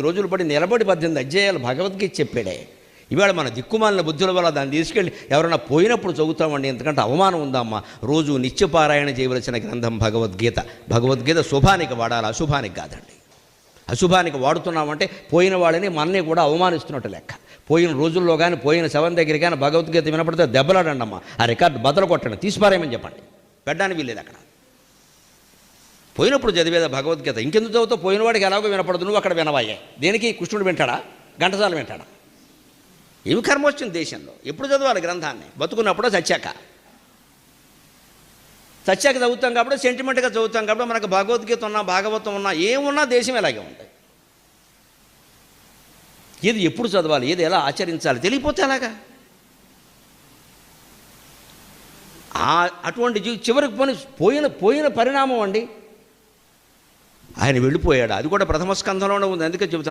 18 రోజులు పడి నిలబడి 18 అధ్యాయాలు భగవద్గీత చెప్పాడే. ఇవాళ మన దిక్కుమాలిన బుద్ధుల వల్ల దాన్ని తీసుకెళ్ళి ఎవరైనా పోయినప్పుడు చదువుతామండి, ఎందుకంటే అవమానం ఉందమ్మా. రోజు నిత్యపారాయణ చేయవలసిన గ్రంథం భగవద్గీత. భగవద్గీత శుభానికి వాడాలి, అశుభానికి కాదండి. అశుభానికి వాడుతున్నామంటే పోయిన వాళ్ళని మనని కూడా అవమానిస్తున్నట్టు లెక్క. పోయిన రోజుల్లో కానీ పోయిన శవం దగ్గర కానీ భగవద్గీత వినపడితే దెబ్బలాడండి అమ్మా, ఆ రికార్డు బద్దలు కొట్టండి, తీసిపారేయమని చెప్పండి, పెట్టడానికి వీల్లేదు అక్కడ. పోయినప్పుడు చదివేదా భగవద్గీత? ఇంకెందుకు చదువుతావు? పోయినవాడికి ఎలాగో వినపడదు, నువ్వు అక్కడ వినవాయే. దేనికి? కృష్ణుడు వింటాడా? ఘంటసాల వింటాడా? ఏమి కర్మ వచ్చింది దేశంలో? ఎప్పుడు చదవాలి గ్రంథాన్ని? బతుకున్నప్పుడో చచ్చాక చదువుతాం కాబట్టి, సెంటిమెంట్గా చదువుతాం కాబట్టి మనకు భగవద్గీత ఉన్నా భాగవతం ఉన్నా ఏమున్నా దేశం ఇలాగే ఉంది. ఏది ఎప్పుడు చదవాలి, ఏది ఎలా ఆచరించాలి తెలియపోతే అలాగా. అటువంటి చివరికి పోయిన పరిణామం అండి. ఆయన వెళ్ళిపోయాడు. అది కూడా ప్రథమ స్కంధంలోనే ఉంది. అందుకే చెబుతాను.